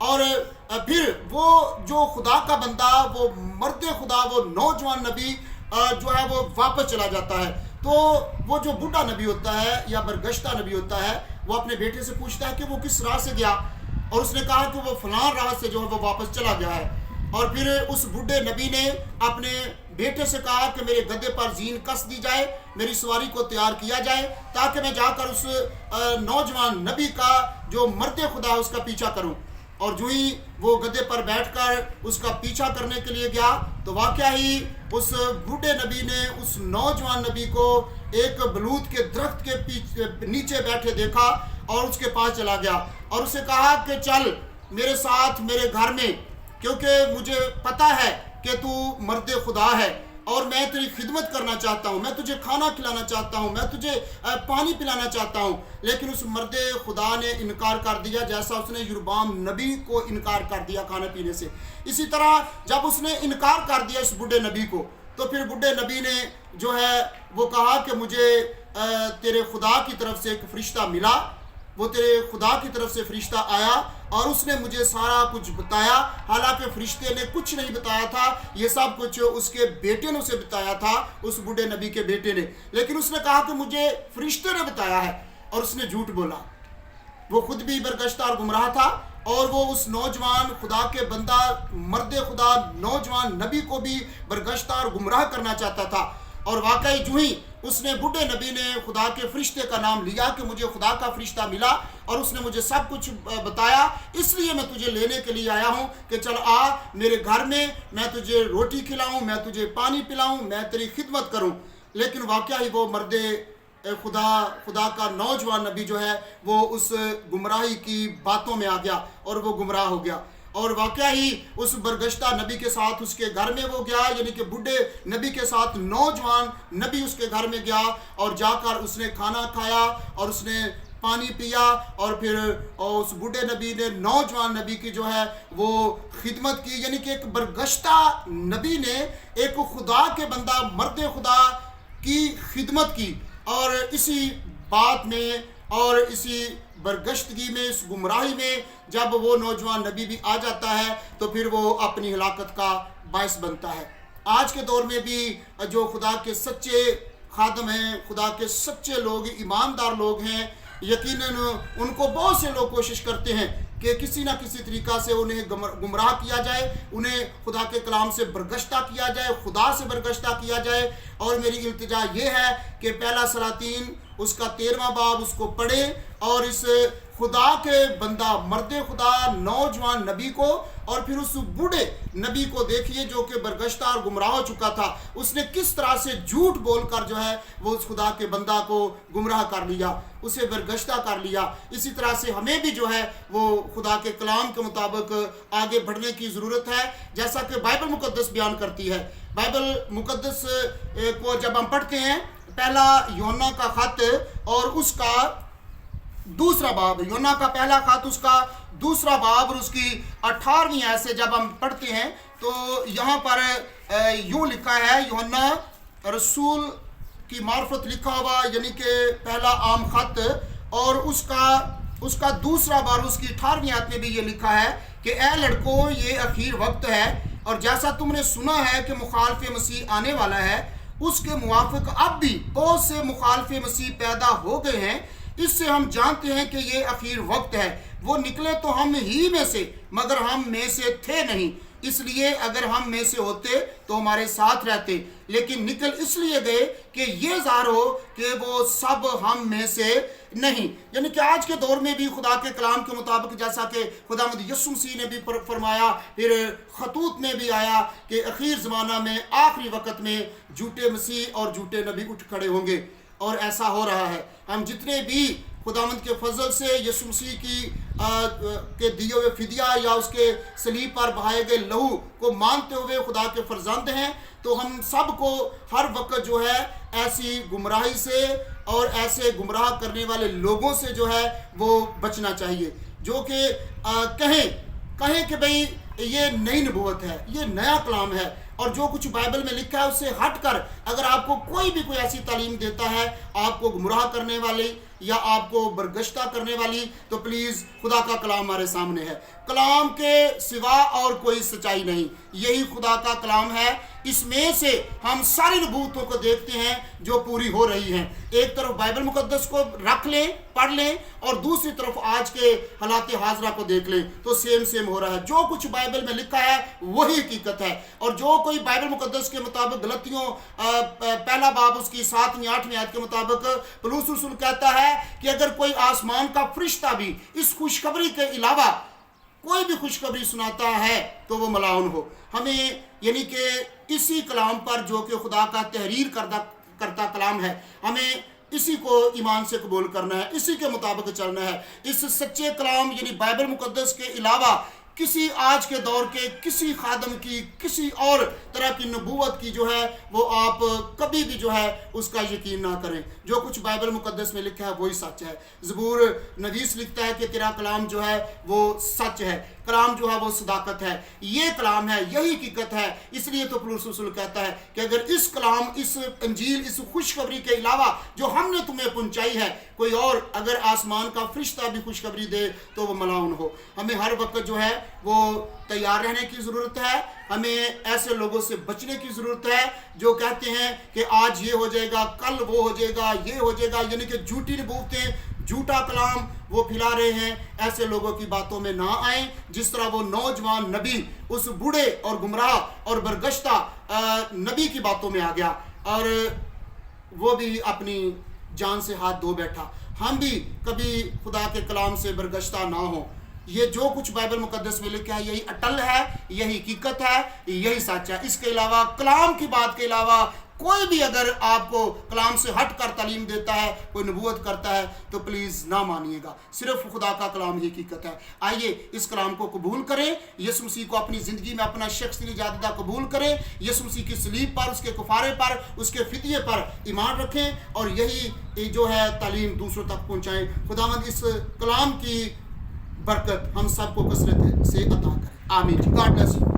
اور پھر وہ جو خدا کا بندہ، وہ مرد خدا، وہ نوجوان نبی جو ہے وہ واپس چلا جاتا ہے. تو وہ جو بوڑھا نبی ہوتا ہے یا برگشتہ نبی ہوتا ہے، وہ اپنے بیٹے سے پوچھتا ہے کہ وہ کس راہ سے گیا، اور اس نے کہا کہ وہ فلاں راہ سے جو ہے وہ واپس چلا گیا ہے. اور پھر اس بوڑھے نبی نے اپنے بیٹے سے کہا کہ میرے گدھے پر زین کس دی جائے، میری سواری کو تیار کیا جائے، تاکہ میں جا کر اس نوجوان نبی کا جو مرد خدا ہے اس کا پیچھا کروں. اور جو ہی وہ گدھے پر بیٹھ کر اس کا پیچھا کرنے کے لیے گیا، تو واقعہ ہی اس بوڑھے نبی نے اس نوجوان نبی کو ایک بلوت کے درخت کے نیچے بیٹھے دیکھا اور اس کے پاس چلا گیا اور اسے کہا کہ چل میرے ساتھ میرے گھر میں، کیونکہ مجھے پتہ ہے کہ تو مرد خدا ہے اور میں تیری خدمت کرنا چاہتا ہوں، میں تجھے کھانا کھلانا چاہتا ہوں، میں تجھے پانی پلانا چاہتا ہوں. لیکن اس مرد خدا نے انکار کر دیا، جیسا اس نے یربعام نبی کو انکار کر دیا کھانا پینے سے. اسی طرح جب اس نے انکار کر دیا اس بوڑھے نبی کو، تو پھر بوڑھے نبی نے جو ہے وہ کہا کہ مجھے تیرے خدا کی طرف سے ایک فرشتہ ملا، وہ تیرے خدا کی طرف سے فرشتہ آیا اور اس نے مجھے سارا کچھ بتایا. حالانکہ فرشتے نے کچھ نہیں بتایا تھا، یہ سب کچھ اس کے بیٹے نے اسے بتایا تھا، اس بوڑھے نبی کے بیٹے نے. لیکن اس نے کہا کہ مجھے فرشتے نے بتایا ہے، اور اس نے جھوٹ بولا. وہ خود بھی برگشتہ اور گمراہ تھا، اور وہ اس نوجوان خدا کے بندہ مرد خدا نوجوان نبی کو بھی برگشتہ اور گمراہ کرنا چاہتا تھا. اور واقعی جو ہی اس نے بوڑھے نبی نے خدا کے فرشتے کا نام لیا کہ مجھے خدا کا فرشتہ ملا اور اس نے مجھے سب کچھ بتایا، اس لیے میں تجھے لینے کے لیے آیا ہوں کہ چل آ میرے گھر میں تجھے روٹی کھلاؤں، میں تجھے پانی پلاؤں، میں تیری خدمت کروں. لیکن واقعہ ہی وہ مرد خدا کا نوجوان نبی جو ہے وہ اس گمراہی کی باتوں میں آ گیا اور وہ گمراہ ہو گیا. اور واقعہ ہی اس برگشتہ نبی کے ساتھ اس کے گھر میں وہ گیا، یعنی کہ بوڑھے نبی کے ساتھ نوجوان نبی اس کے گھر میں گیا اور جا کر اس نے کھانا کھایا اور اس نے پانی پیا، اور پھر اس بوڑھے نبی نے نوجوان نبی کی جو ہے وہ خدمت کی. یعنی کہ ایک برگشتہ نبی نے ایک خدا کے بندہ مرد خدا کی خدمت کی، اور اسی بات میں اور اسی برگشتگی میں، اس گمراہی میں جب وہ نوجوان نبی بھی آ جاتا ہے تو پھر وہ اپنی ہلاکت کا باعث بنتا ہے. آج کے دور میں بھی جو خدا کے سچے خادم ہیں، خدا کے سچے لوگ، ایماندار لوگ ہیں، یقیناً ان کو بہت سے لوگ کوشش کرتے ہیں کہ کسی نہ کسی طریقہ سے انہیں گمراہ کیا جائے، انہیں خدا کے کلام سے برگشتہ کیا جائے، خدا سے برگشتہ کیا جائے. اور میری التجا یہ ہے کہ پہلا سلاطین اس کا 13واں باب اس کو پڑھے اور اس خدا کے بندہ مرد خدا نوجوان نبی کو اور پھر اس بوڑھے نبی کو دیکھیے جو کہ برگشتہ اور گمراہ ہو چکا تھا. اس نے کس طرح سے جھوٹ بول کر جو ہے وہ اس خدا کے بندہ کو گمراہ کر لیا، اسے برگشتہ کر لیا. اسی طرح سے ہمیں بھی جو ہے وہ خدا کے کلام کے مطابق آگے بڑھنے کی ضرورت ہے، جیسا کہ بائبل مقدس بیان کرتی ہے. بائبل مقدس کو جب ہم پڑھتے ہیں، پہلا یوحنا کا خط اور اس کا دوسرا باب، یوحنا کا پہلا خط اس کا دوسرا باب اور اس کی 18ویں آیت سے جب ہم پڑھتے ہیں تو یہاں پر یوں لکھا ہے، یوحنا رسول کی معرفت لکھا ہوا، یعنی کہ پہلا عام خط اور اس کا دوسرا باب اس کی 18ویں آیت میں بھی یہ لکھا ہے کہ اے لڑکوں، یہ اخیر وقت ہے، اور جیسا تم نے سنا ہے کہ مخالف مسیح آنے والا ہے، اس کے موافق اب بھی بہت سے مخالف مسیح پیدا ہو گئے ہیں. اس سے ہم جانتے ہیں کہ یہ اخیر وقت ہے. وہ نکلے تو ہم ہی میں سے، مگر ہم میں سے تھے نہیں، اس لیے اگر ہم میں سے ہوتے تو ہمارے ساتھ رہتے، لیکن نکل اس لیے گئے کہ یہ ظاہر ہو کہ وہ سب ہم میں سے نہیں. یعنی کہ آج کے دور میں بھی خدا کے کلام کے مطابق جیسا کہ خداوند یسوع مسیح نے بھی فرمایا، پھر خطوط میں بھی آیا کہ اخیر زمانہ میں آخری وقت میں جھوٹے مسیح اور جھوٹے نبی اٹھ کھڑے ہوں گے، اور ایسا ہو رہا ہے. ہم جتنے بھی خداوند کے فضل سے یسوع مسیح کے دیے ہوئے فدیہ یا اس کے صلیب پر بہائے گئے لہو کو مانتے ہوئے خدا کے فرزند ہیں، تو ہم سب کو ہر وقت جو ہے ایسی گمراہی سے اور ایسے گمراہ کرنے والے لوگوں سے جو ہے وہ بچنا چاہیے، جو کہ کہیں کہ بھئی یہ نئی نبوت ہے، یہ نیا کلام ہے، اور جو کچھ بائبل میں لکھا ہے اس سے ہٹ کر اگر آپ کو کوئی بھی کوئی ایسی تعلیم دیتا ہے آپ کو گمراہ کرنے والی یا آپ کو برگشتہ کرنے والی، تو پلیز خدا کا کلام ہمارے سامنے ہے، کلام کے سوا اور کوئی سچائی نہیں، یہی خدا کا کلام ہے، اس میں سے ہم ساری نبوتوں کو دیکھتے ہیں جو پوری ہو رہی ہیں۔ ایک طرف بائبل مقدس کو رکھ لیں، پڑھ لیں، اور دوسری طرف آج کے حالات حاضرہ کو دیکھ لیں تو سیم ہو رہا ہے، جو کچھ بائبل میں لکھا ہے وہی حقیقت ہے، اور جو کوئی بائبل مقدس کے مطابق غلطیوں پہلا باب اس کی 7ویں 8ویں آیت کے مطابق پولس رسول کہتا ہے کہ اگر کوئی آسمان کا فرشتہ بھی اس خوشخبری کے علاوہ کوئی بھی خوشخبری سناتا ہے تو وہ ملعون ہو۔ ہمیں یعنی کہ اسی کلام پر جو کہ خدا کا تحریر کرتا کلام ہے، ہمیں اسی کو ایمان سے قبول کرنا ہے، اسی کے مطابق چلنا ہے، اس سچے کلام یعنی بائبل مقدس کے علاوہ کسی آج کے دور کے کسی خادم کی کسی اور طرح کی نبوت کی جو ہے وہ آپ کبھی بھی جو ہے اس کا یقین نہ کریں، جو کچھ بائبل مقدس میں لکھا ہے وہی سچ ہے۔ زبور نویس لکھتا ہے کہ تیرا کلام جو ہے وہ سچ ہے، کلام جو ہے وہ صداقت ہے، یہ کلام ہے، یہی حقیقت ہے، اس لیے تو پولس رسول کہتا ہے کہ اگر اس کلام، اس انجیل، اس خوشخبری کے علاوہ جو ہم نے تمہیں پہنچائی ہے کوئی اور اگر آسمان کا فرشتہ بھی خوشخبری دے تو وہ ملعون ہو۔ ہمیں ہر وقت جو ہے وہ تیار رہنے کی ضرورت ہے، ہمیں ایسے لوگوں سے بچنے کی ضرورت ہے جو کہتے ہیں کہ آج یہ ہو جائے گا، کل وہ ہو جائے گا، یہ ہو جائے گا، یعنی کہ جھوٹی نبوتیں، جھوٹا کلام وہ پھیلا رہے ہیں۔ ایسے لوگوں کی باتوں میں نہ آئیں، جس طرح وہ نوجوان نبی اس بوڑھے اور گمراہ اور برگشتہ نبی کی باتوں میں آ گیا اور وہ بھی اپنی جان سے ہاتھ دھو بیٹھا۔ ہم بھی کبھی خدا کے کلام سے برگشتہ نہ ہوں۔ یہ جو کچھ بائبل مقدس میں لکھا ہے یہی اٹل ہے، یہی حقیقت ہے، یہی سچ ہے۔ اس کے علاوہ کلام کی بات کے علاوہ کوئی بھی اگر آپ کو کلام سے ہٹ کر تعلیم دیتا ہے، کوئی نبوت کرتا ہے تو پلیز نہ مانیے گا، صرف خدا کا کلام ہی حقیقت ہے۔ آئیے اس کلام کو قبول کریں، یسوع مسیح کو اپنی زندگی میں اپنا شخصی نجات دہ قبول کریں، یسوع مسیح کی صلیب پر، اس کے کفارے پر، اس کے فدیے پر ایمان رکھیں اور یہی جو ہے تعلیم دوسروں تک پہنچائیں۔ خداوند اس کلام کی برکت ہم سب کو کثرت سے عطا کرے، آمین۔ God bless you.